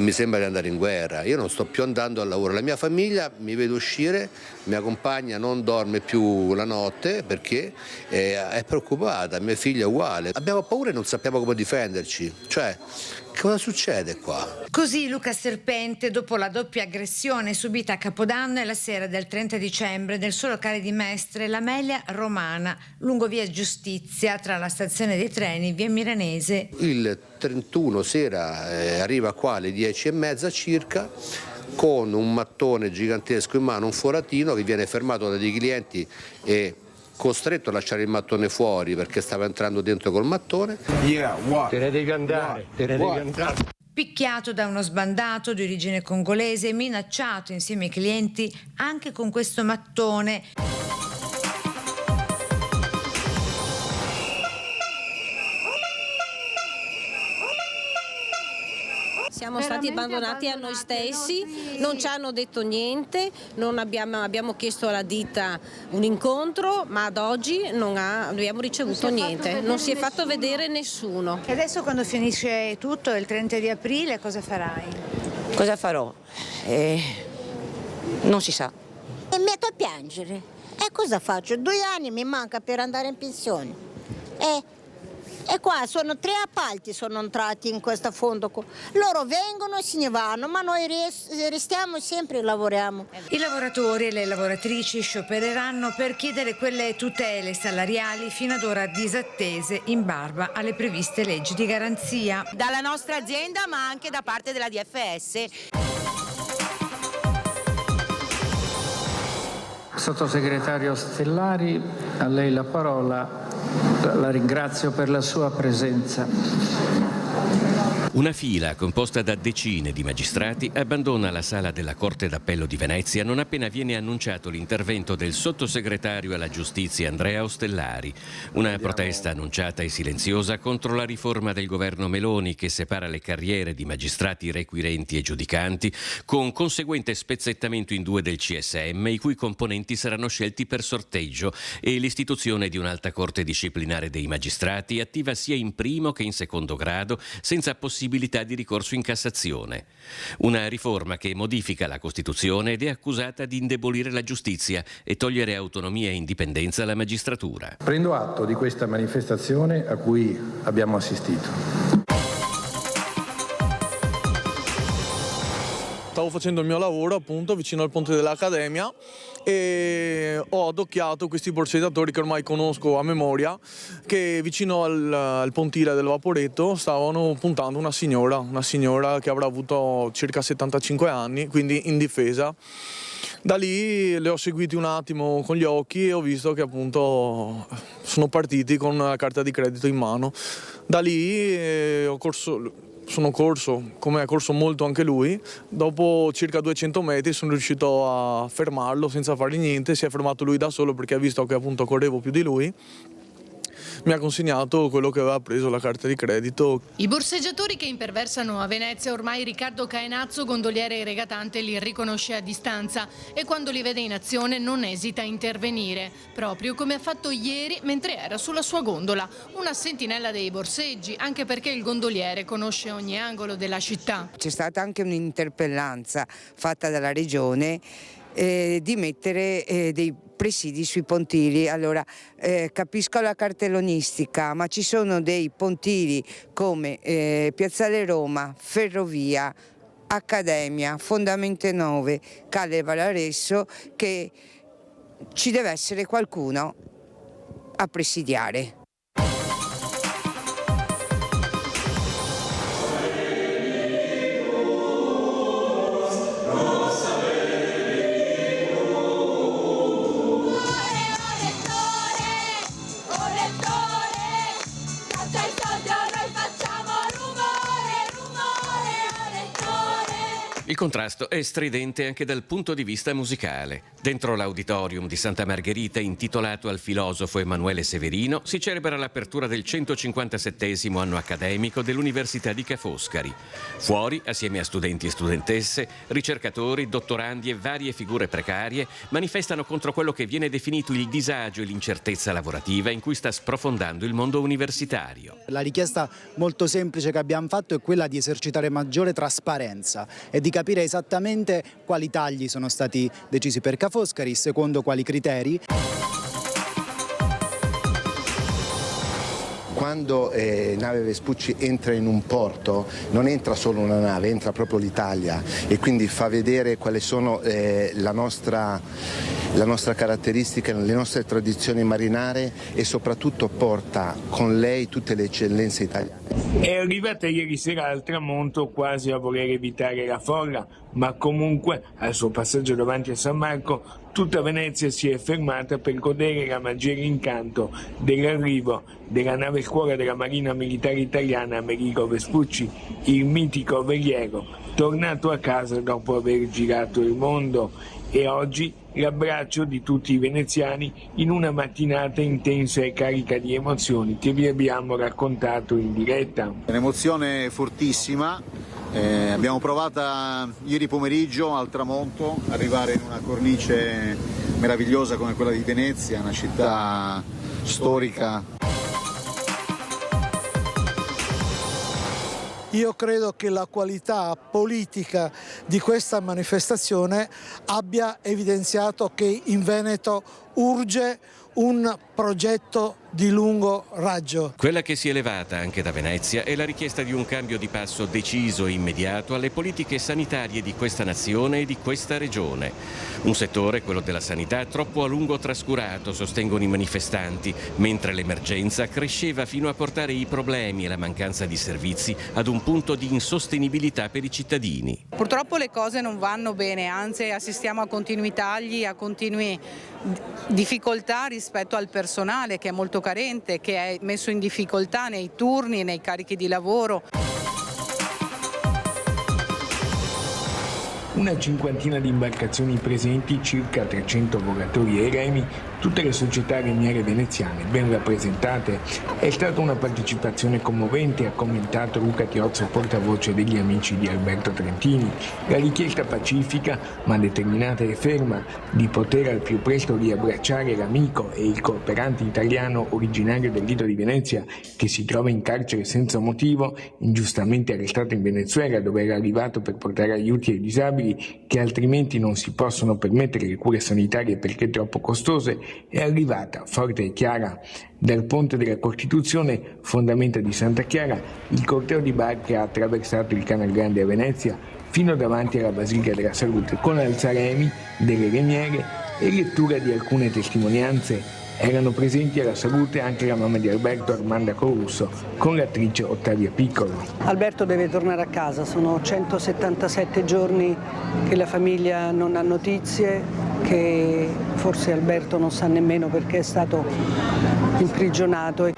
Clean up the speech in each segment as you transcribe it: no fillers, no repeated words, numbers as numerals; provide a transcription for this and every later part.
Mi sembra di andare in guerra, io non sto più andando al lavoro, la mia famiglia mi vede uscire, mia compagna non dorme più la notte perché è preoccupata, mia figlia è uguale. Abbiamo paura e non sappiamo come difenderci, cioè cosa succede qua? Così Luca Serpente dopo la doppia aggressione subita a Capodanno e la sera del 30 dicembre nel suo locale di Mestre, l'Amelia Romana, lungo via Giustizia tra la stazione dei treni via Milanese. Il 31 sera arriva qua alle 10:30 circa con un mattone gigantesco in mano, un foratino, che viene fermato da dei clienti e costretto a lasciare il mattone fuori perché stava entrando dentro col mattone. Te ne devi andare, te ne devi andare. Picchiato da uno sbandato di origine congolese e minacciato insieme ai clienti anche con questo mattone. Siamo stati abbandonati a noi stessi, non ci hanno detto niente, abbiamo chiesto alla ditta un incontro, ma ad oggi non abbiamo ricevuto niente, non si è fatto vedere nessuno. E adesso quando finisce tutto, il 30 di aprile, cosa farai? Cosa farò? Non si sa. E metto a piangere. E cosa faccio? 2 anni mi manca per andare in pensione. E qua sono 3 appalti sono entrati in questo fondo. Loro vengono e se ne vanno, ma noi restiamo sempre e lavoriamo. I lavoratori e le lavoratrici sciopereranno per chiedere quelle tutele salariali fino ad ora disattese in barba alle previste leggi di garanzia. Dalla nostra azienda ma anche da parte della DFS. Sottosegretario Stellari, a lei la parola. La ringrazio per la sua presenza. Una fila composta da decine di magistrati abbandona la sala della Corte d'Appello di Venezia non appena viene annunciato l'intervento del sottosegretario alla giustizia Andrea Ostellari. Una protesta annunciata e silenziosa contro la riforma del governo Meloni che separa le carriere di magistrati requirenti e giudicanti, con conseguente spezzettamento in 2 del CSM, i cui componenti saranno scelti per sorteggio, e l'istituzione di un'alta corte disciplinare dei magistrati attiva sia in primo che in secondo grado, senza possibilità di ricorso in Cassazione. Una riforma che modifica la Costituzione ed è accusata di indebolire la giustizia e togliere autonomia e indipendenza alla magistratura. Prendo atto di questa manifestazione a cui abbiamo assistito. Stavo facendo il mio lavoro appunto vicino al ponte dell'Accademia e ho adocchiato questi borsettatori che ormai conosco a memoria, che vicino al pontile del Vaporetto stavano puntando una signora che avrà avuto circa 75 anni, quindi indifesa. Da lì le ho seguiti un attimo con gli occhi e ho visto che appunto sono partiti con la carta di credito in mano. Da lì sono corso, come ha corso molto anche lui. Dopo circa 200 metri sono riuscito a fermarlo senza fargli niente. Si è fermato lui da solo perché ha visto che appunto correvo più di lui. Mi ha consegnato quello che aveva preso, la carta di credito. I borseggiatori che imperversano a Venezia, ormai Riccardo Caenazzo, gondoliere e regatante, li riconosce a distanza e quando li vede in azione non esita a intervenire, proprio come ha fatto ieri mentre era sulla sua gondola. Una sentinella dei borseggi, anche perché il gondoliere conosce ogni angolo della città. C'è stata anche un'interpellanza fatta dalla Regione di mettere dei presidi sui pontili. Allora capisco la cartellonistica, ma ci sono dei pontili come Piazzale Roma, Ferrovia, Accademia, Fondamente 9, Calle Valaresso, che ci deve essere qualcuno a presidiare. Il contrasto è stridente anche dal punto di vista musicale. Dentro l'auditorium di Santa Margherita, intitolato al filosofo Emanuele Severino, si celebra l'apertura del 157° anno accademico dell'Università di Ca' Foscari. Fuori, assieme a studenti e studentesse, ricercatori, dottorandi e varie figure precarie, manifestano contro quello che viene definito il disagio e l'incertezza lavorativa in cui sta sprofondando il mondo universitario. La richiesta molto semplice che abbiamo fatto è quella di esercitare maggiore trasparenza e di capire esattamente quali tagli sono stati decisi per Ca' Foscari, secondo quali criteri. Quando nave Vespucci entra in un porto non entra solo una nave, entra proprio l'Italia e quindi fa vedere quali sono la nostra caratteristica, le nostre tradizioni marinare e soprattutto porta con lei tutte le eccellenze italiane. È arrivata ieri sera al tramonto quasi a voler evitare la folla, ma comunque al suo passaggio davanti a San Marco tutta Venezia si è fermata per godere la magia e l'incanto dell'arrivo della nave scuola della Marina Militare Italiana Amerigo Vespucci, il mitico veliero, tornato a casa dopo aver girato il mondo, e oggi l'abbraccio di tutti i veneziani in una mattinata intensa e carica di emozioni che vi abbiamo raccontato in diretta. Un'emozione fortissima, abbiamo provata ieri pomeriggio al tramonto, arrivare in una cornice meravigliosa come quella di Venezia, una città storica. Io credo che la qualità politica di questa manifestazione abbia evidenziato che in Veneto urge un progetto di lungo raggio. Quella che si è elevata anche da Venezia è la richiesta di un cambio di passo deciso e immediato alle politiche sanitarie di questa nazione e di questa regione. Un settore, quello della sanità, troppo a lungo trascurato, sostengono i manifestanti, mentre l'emergenza cresceva fino a portare i problemi e la mancanza di servizi ad un punto di insostenibilità per i cittadini. Purtroppo le cose non vanno bene, anzi assistiamo a continui tagli, a continue difficoltà rispetto al personale che è molto carente, che è messo in difficoltà nei turni, nei carichi di lavoro. Una cinquantina di imbarcazioni presenti, circa 300 volatori e remi, tutte le società remiere veneziane ben rappresentate. È stata una partecipazione commovente, ha commentato Luca Tiozzo, portavoce degli amici di Alberto Trentini. La richiesta pacifica, ma determinata e ferma, di poter al più presto riabbracciare l'amico e il cooperante italiano originario del Lido di Venezia, che si trova in carcere senza motivo, ingiustamente arrestato in Venezuela, dove era arrivato per portare aiuti ai disabili, che altrimenti non si possono permettere le cure sanitarie perché troppo costose, è arrivata forte e chiara. Dal Ponte della Costituzione, fondamenta di Santa Chiara, il corteo di barche ha attraversato il Canal Grande a Venezia fino davanti alla Basilica della Salute, con alzaremi, delle remiere e lettura di alcune testimonianze. Erano presenti alla salute anche la mamma di Alberto, Armanda Corusso, con l'attrice Ottavia Piccolo. Alberto deve tornare a casa, sono 177 giorni che la famiglia non ha notizie, che forse Alberto non sa nemmeno perché è stato imprigionato.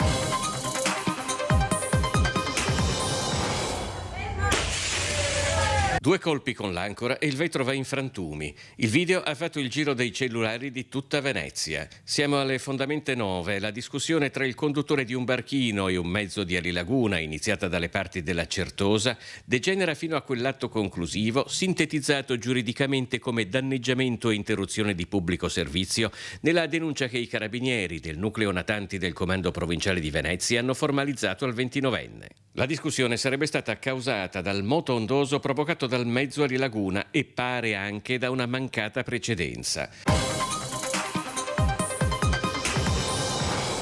Due colpi con l'ancora e il vetro va in frantumi. Il video ha fatto il giro dei cellulari di tutta Venezia. Siamo alle fondamenta 9. La discussione tra il conduttore di un barchino e un mezzo di Alilaguna, iniziata dalle parti della Certosa, degenera fino a quell'atto conclusivo, sintetizzato giuridicamente come danneggiamento e interruzione di pubblico servizio, nella denuncia che i carabinieri del nucleo natanti del Comando Provinciale di Venezia hanno formalizzato al 29enne. La discussione sarebbe stata causata dal moto ondoso provocato dal mezzo Alilaguna e pare anche da una mancata precedenza.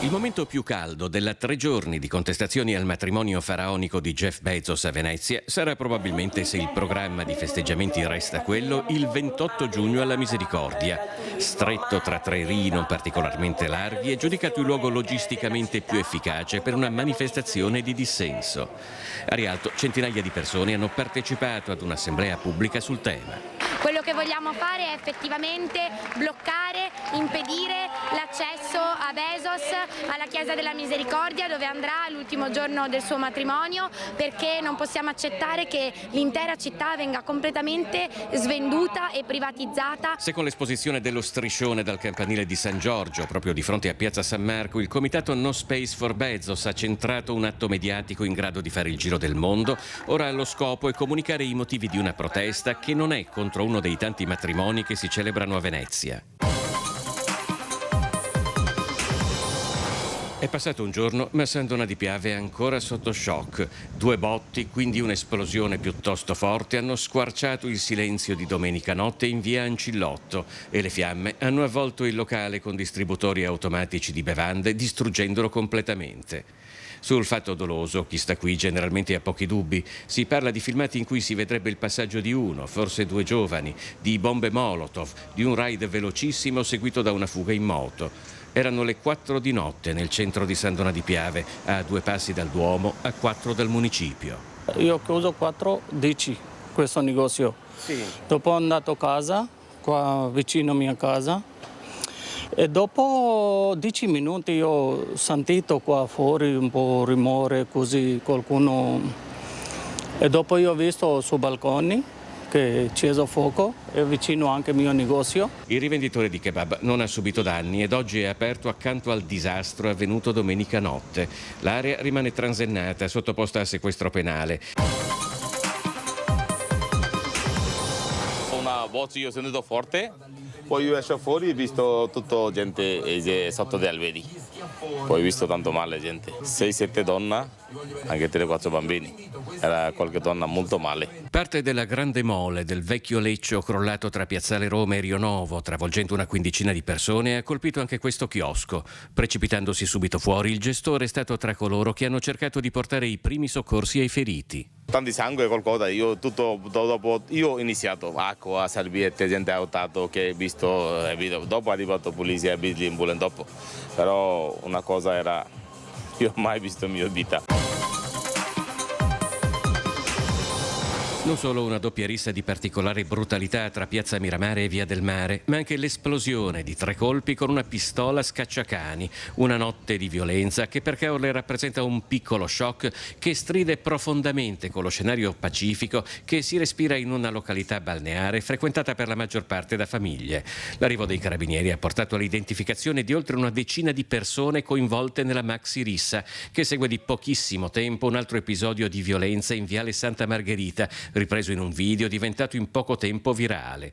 Il momento più caldo della 3 giorni di contestazioni al matrimonio faraonico di Jeff Bezos a Venezia sarà probabilmente, se il programma di festeggiamenti resta quello, il 28 giugno alla Misericordia. Stretto tra 3 rii non particolarmente larghi e giudicato il luogo logisticamente più efficace per una manifestazione di dissenso. A Rialto centinaia di persone hanno partecipato ad un'assemblea pubblica sul tema. Quello che vogliamo fare è effettivamente bloccare, impedire l'accesso a Bezos alla Chiesa della Misericordia, dove andrà l'ultimo giorno del suo matrimonio, perché non possiamo accettare che l'intera città venga completamente svenduta e privatizzata. Se con l'esposizione dello striscione dal campanile di San Giorgio, proprio di fronte a Piazza San Marco, il comitato No Space for Bezos ha centrato un atto mediatico in grado di fare il giro del mondo, ora lo scopo è comunicare i motivi di una protesta che non è contro uno dei tanti matrimoni che si celebrano a Venezia. È passato un giorno, ma San Donà di Piave è ancora sotto shock. 2 botti, quindi un'esplosione piuttosto forte, hanno squarciato il silenzio di domenica notte in via Ancillotto e le fiamme hanno avvolto il locale con distributori automatici di bevande, distruggendolo completamente. Sul fatto doloso, chi sta qui generalmente ha pochi dubbi. Si parla di filmati in cui si vedrebbe il passaggio di 1, forse 2 giovani, di bombe Molotov, di un raid velocissimo seguito da una fuga in moto. Erano le 4 di notte nel centro di San Donà di Piave, a 2 passi dal Duomo, a 4 dal municipio. Io ho chiuso 4:10 questo negozio. Sì. Dopo sono andato a casa, qua vicino a mia casa, e dopo 10 minuti ho sentito qua fuori un po' rumore, così qualcuno. E dopo io ho visto sui balconi che è acceso fuoco, è vicino anche al mio negozio. Il rivenditore di kebab non ha subito danni ed oggi è aperto accanto al disastro avvenuto domenica notte. L'area rimane transennata, sottoposta a sequestro penale. Una voce io ho sentito forte, poi io esco fuori e ho visto tutta gente sotto gli alberi. Poi ho visto tanto male gente, 6-7 donne, anche 3-4 bambini. Era qualche donna molto male. Parte della grande mole del vecchio leccio crollato tra Piazzale Roma e Rio Novo, travolgendo una quindicina di persone, ha colpito anche questo chiosco. Precipitandosi subito fuori, il gestore è stato tra coloro che hanno cercato di portare i primi soccorsi ai feriti. Tanti sangue, qualcosa, io ho iniziato acqua, salviette, gente ha aiutato, che ho visto, dopo è arrivato la polizia, l'ambulanza dopo. Però una cosa era, io ho mai visto in mia vita. Non solo una doppia rissa di particolare brutalità tra Piazza Miramare e Via del Mare, ma anche l'esplosione di 3 colpi con una pistola scacciacani. Una notte di violenza che per Caorle rappresenta un piccolo shock che stride profondamente con lo scenario pacifico che si respira in una località balneare frequentata per la maggior parte da famiglie. L'arrivo dei carabinieri ha portato all'identificazione di oltre una decina di persone coinvolte nella maxi rissa, che segue di pochissimo tempo un altro episodio di violenza in Viale Santa Margherita, ripreso in un video diventato in poco tempo virale.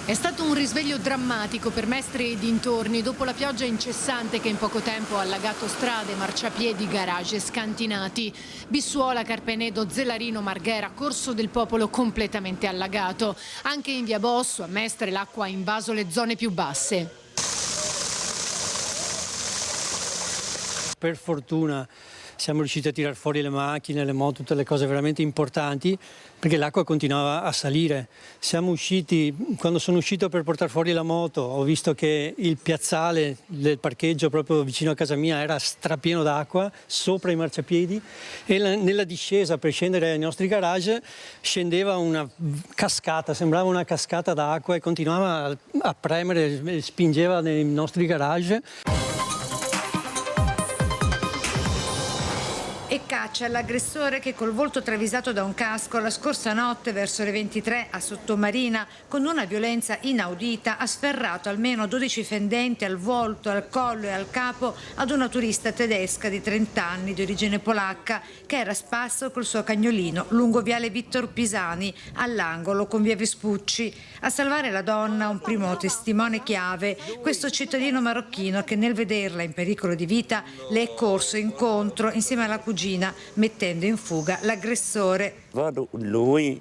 È stato un risveglio drammatico per Mestre e dintorni dopo la pioggia incessante che in poco tempo ha allagato strade, marciapiedi, garage scantinati. Bissuola, Carpenedo, Zellarino, Marghera, Corso del Popolo completamente allagato. Anche in via Bosso, a Mestre, l'acqua ha invaso le zone più basse. Per fortuna siamo riusciti a tirar fuori le macchine, le moto, tutte le cose veramente importanti, perché l'acqua continuava a salire. Siamo usciti, quando sono uscito per portare fuori la moto, ho visto che il piazzale del parcheggio proprio vicino a casa mia era strapieno d'acqua, sopra i marciapiedi, e nella discesa per scendere ai nostri garage scendeva una cascata, sembrava una cascata d'acqua e continuava a premere, spingeva nei nostri garage. E caccia l'aggressore che col volto travisato da un casco la scorsa notte verso le 23 a Sottomarina con una violenza inaudita ha sferrato almeno 12 fendenti al volto, al collo e al capo ad una turista tedesca di 30 anni di origine polacca che era a spasso col suo cagnolino lungo viale Vittor Pisani all'angolo con via Vespucci. A salvare la donna un primo testimone chiave, questo cittadino marocchino che nel vederla in pericolo di vita le è corso incontro insieme alla cugina, mettendo in fuga l'aggressore. Vado lui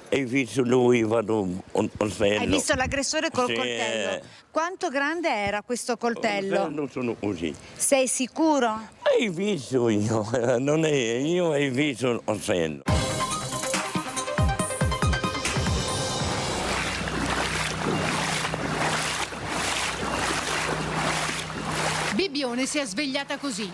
e visto lui vado un coltello. Hai visto l'aggressore col coltello? Quanto grande era questo coltello? Non sono così. Sei sicuro? Hai visto io, non è io, hai visto il coltello. l'opposizione si è svegliata così.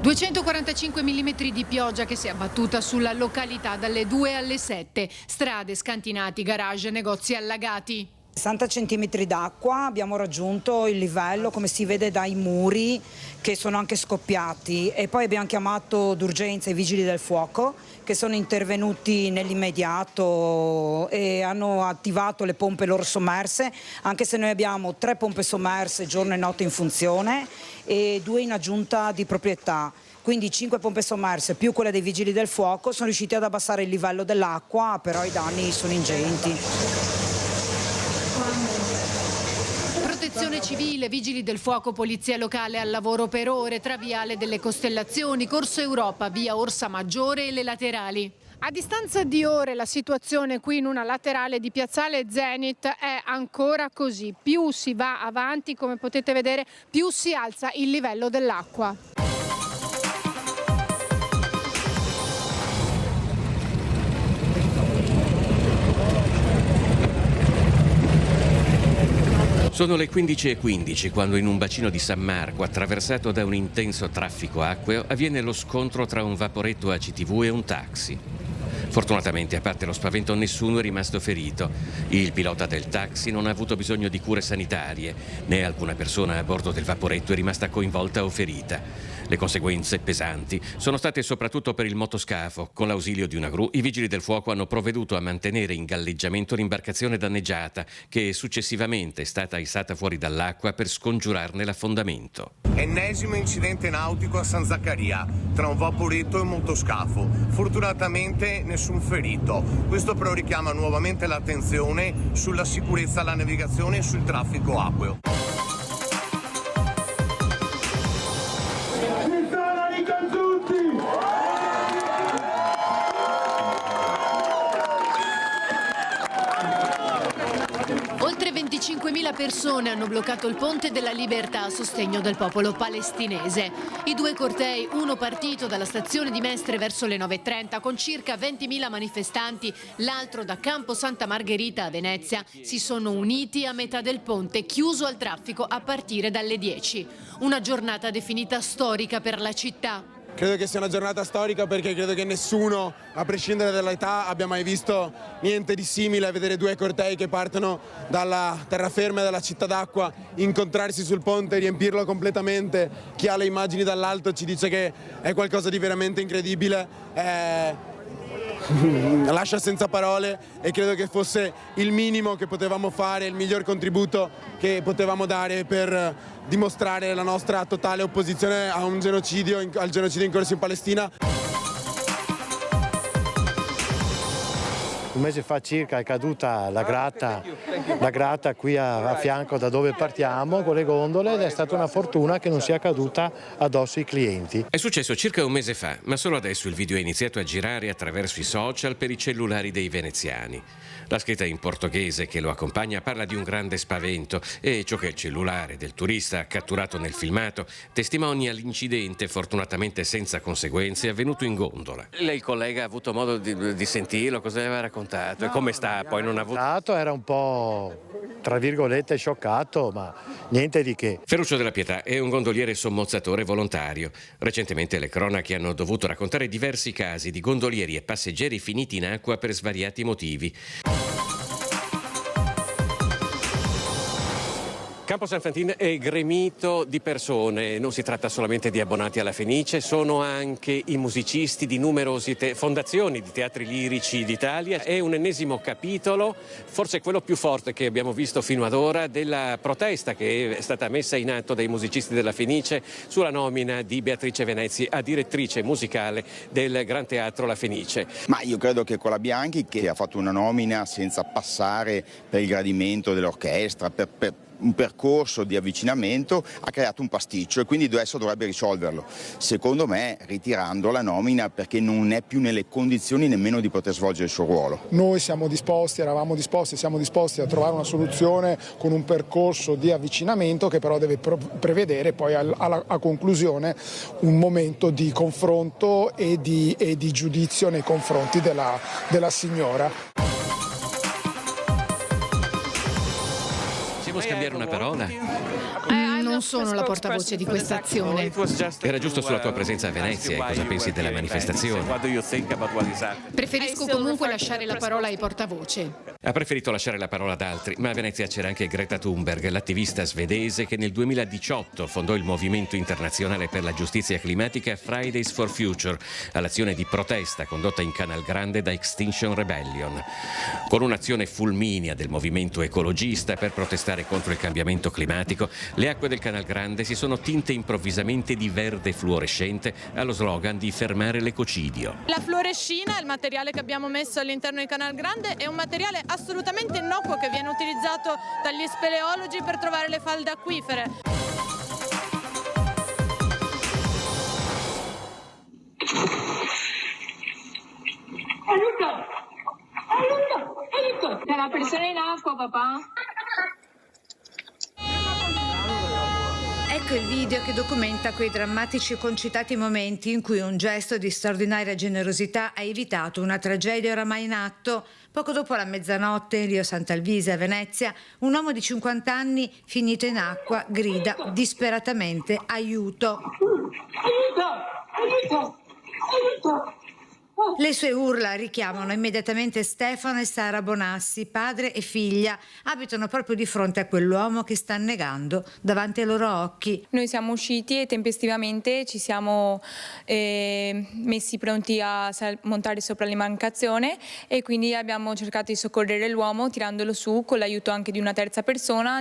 «245 mm di pioggia che si è abbattuta sulla località dalle 2 alle 7. Strade scantinati, garage, negozi allagati». 60 centimetri d'acqua, abbiamo raggiunto il livello, come si vede dai muri, che sono anche scoppiati, e poi abbiamo chiamato d'urgenza i vigili del fuoco che sono intervenuti nell'immediato e hanno attivato le pompe loro sommerse, anche se noi abbiamo 3 pompe sommerse giorno e notte in funzione e 2 in aggiunta di proprietà. Quindi 5 pompe sommerse più quelle dei vigili del fuoco sono riusciti ad abbassare il livello dell'acqua, però i danni sono ingenti. Protezione civile, vigili del fuoco, polizia locale al lavoro per ore tra Viale delle Costellazioni, Corso Europa, via Orsa Maggiore e le laterali. A distanza di ore la situazione qui in una laterale di Piazzale Zenit è ancora così. Più si va avanti, come potete vedere, più si alza il livello dell'acqua. Sono le 15:15 quando in un bacino di San Marco, attraversato da un intenso traffico acqueo, avviene lo scontro tra un vaporetto ACTV e un taxi. Fortunatamente, a parte lo spavento, nessuno è rimasto ferito. Il pilota del taxi non ha avuto bisogno di cure sanitarie, né alcuna persona a bordo del vaporetto è rimasta coinvolta o ferita. Le conseguenze pesanti sono state soprattutto per il motoscafo. Con l'ausilio di una gru, i vigili del fuoco hanno provveduto a mantenere in galleggiamento l'imbarcazione danneggiata, che successivamente è stata issata fuori dall'acqua per scongiurarne l'affondamento. Ennesimo incidente nautico a San Zaccaria tra un vaporetto e un motoscafo. Fortunatamente nessun ferito. Questo però richiama nuovamente l'attenzione sulla sicurezza alla navigazione e sul traffico acqueo. Oltre 25.000 persone hanno bloccato il Ponte della Libertà a sostegno del popolo palestinese. I 2 cortei, uno partito dalla stazione di Mestre verso le 9:30 con circa 20.000 manifestanti, l'altro da Campo Santa Margherita a Venezia, si sono uniti a metà del ponte, chiuso al traffico a partire dalle 10. Una giornata definita storica per la città. Credo che sia una giornata storica perché credo che nessuno, a prescindere dall'età, abbia mai visto niente di simile a vedere 2 cortei che partono dalla terraferma e dalla città d'acqua, incontrarsi sul ponte, riempirlo completamente. Chi ha le immagini dall'alto ci dice che è qualcosa di veramente incredibile. Lascia senza parole e credo che fosse il minimo che potevamo fare, il miglior contributo che potevamo dare per dimostrare la nostra totale opposizione a un genocidio, al genocidio in corso in Palestina. Un mese fa circa è caduta la grata qui a fianco da dove partiamo con le gondole ed è stata una fortuna che non sia caduta addosso ai clienti. È successo circa un mese fa, ma solo adesso il video è iniziato a girare attraverso i social per i cellulari dei veneziani. La scritta in portoghese che lo accompagna parla di un grande spavento e ciò che il cellulare del turista catturato nel filmato testimonia l'incidente, fortunatamente senza conseguenze, avvenuto in gondola. Lei, il collega, ha avuto modo di sentirlo? Cosa aveva raccontato? E come sta? Poi non ha avuto... Era un po', tra virgolette, scioccato, ma niente di che. Ferruccio della Pietà è un gondoliere sommozzatore volontario. Recentemente le cronache hanno dovuto raccontare diversi casi di gondolieri e passeggeri finiti in acqua per svariati motivi. Campo San Fantin è gremito di persone, non si tratta solamente di abbonati alla Fenice, sono anche i musicisti di numerose fondazioni di teatri lirici d'Italia. È un ennesimo capitolo, forse quello più forte che abbiamo visto fino ad ora, della protesta che è stata messa in atto dai musicisti della Fenice sulla nomina di Beatrice Venezzi a direttrice musicale del Gran Teatro La Fenice. Ma io credo che con la Bianchi, che ha fatto una nomina senza passare per il gradimento dell'orchestra, per un percorso di avvicinamento, ha creato un pasticcio e quindi adesso dovrebbe risolverlo. Secondo me ritirando la nomina perché non è più nelle condizioni nemmeno di poter svolgere il suo ruolo. Noi siamo disposti a trovare una soluzione con un percorso di avvicinamento che però deve prevedere poi a conclusione un momento di confronto e di giudizio nei confronti della signora. Possiamo scambiare una parola? Non sono la portavoce di questa azione. Era giusto sulla tua presenza a Venezia e cosa pensi della manifestazione? Preferisco comunque lasciare la parola ai portavoce. Ha preferito lasciare la parola ad altri, ma a Venezia c'era anche Greta Thunberg, l'attivista svedese che nel 2018 fondò il movimento internazionale per la giustizia climatica Fridays for Future, all'azione di protesta condotta in Canal Grande da Extinction Rebellion. Con un'azione fulminea del movimento ecologista per protestare contro il cambiamento climatico, le acque del Canal Grande si sono tinte improvvisamente di verde fluorescente allo slogan di fermare l'ecocidio. La fluorescina, il materiale che abbiamo messo all'interno del Canal Grande, è un materiale assolutamente innocuo che viene utilizzato dagli speleologi per trovare le falde acquifere. Aiuto! Aiuto! Aiuto! C'è una persona in acqua, papà. Ecco il video che documenta quei drammatici e concitati momenti in cui un gesto di straordinaria generosità ha evitato una tragedia oramai in atto. Poco dopo la mezzanotte in Rio Sant'Alvise a Venezia, un uomo di 50 anni finito in acqua grida disperatamente aiuto. Aiuto! Aiuto! Aiuto! Le sue urla richiamano immediatamente Stefano e Sara Bonassi, padre e figlia. Abitano proprio di fronte a quell'uomo che sta annegando davanti ai loro occhi. Noi siamo usciti e tempestivamente ci siamo messi pronti a montare sopra l'imbarcazione e quindi abbiamo cercato di soccorrere l'uomo tirandolo su con l'aiuto anche di una terza persona.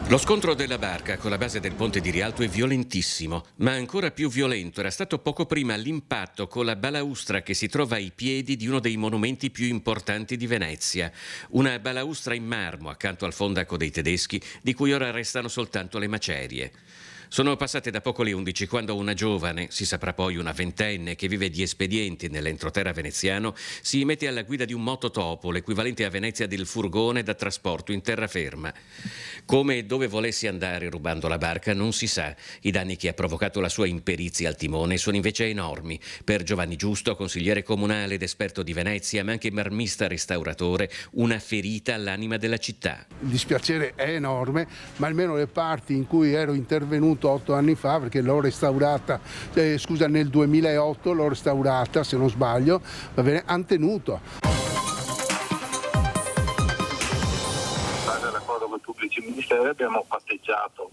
Lo scontro della barca con la base del ponte di Rialto è violentissimo, ma ancora più violento era stato poco prima l'impatto con la balaustra che si trova ai piedi di uno dei monumenti più importanti di Venezia. Una balaustra in marmo accanto al fondaco dei tedeschi, di cui ora restano soltanto le macerie. Sono passate da poco le 11 quando una giovane, si saprà poi una ventenne che vive di espedienti nell'entroterra veneziano, si mette alla guida di un mototopo, l'equivalente a Venezia del furgone da trasporto in terraferma. Come e dove volesse andare rubando la barca non si sa. I danni che ha provocato la sua imperizia al timone sono invece enormi. Per Giovanni Giusto, consigliere comunale ed esperto di Venezia, ma anche marmista restauratore, una ferita all'anima della città. Il dispiacere è enorme, ma almeno le parti in cui ero intervenuto 8 anni fa, perché l'ho restaurata, nel 2008 l'ho restaurata, se non sbaglio, va bene, hanno tenuto. In base all'accordo con i pubblici ministeri abbiamo patteggiato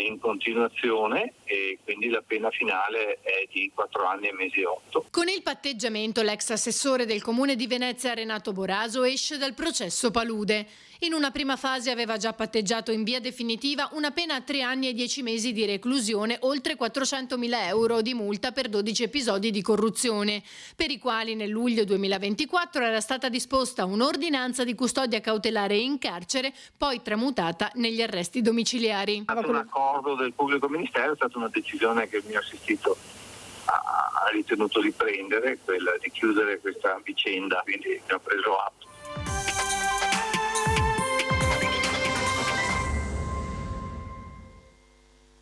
in continuazione e quindi la pena finale è di 4 anni e mesi e 8. Con il patteggiamento l'ex assessore del comune di Venezia Renato Boraso esce dal processo palude. In una prima fase aveva già patteggiato in via definitiva una pena a 3 anni e 10 mesi di reclusione, oltre 400.000 euro di multa per 12 episodi di corruzione, per i quali nel luglio 2024 era stata disposta un'ordinanza di custodia cautelare in carcere, poi tramutata negli arresti domiciliari. Un accordo del pubblico ministero è stata una decisione che il mio assistito ha ritenuto di prendere, quella di chiudere questa vicenda, quindi abbiamo preso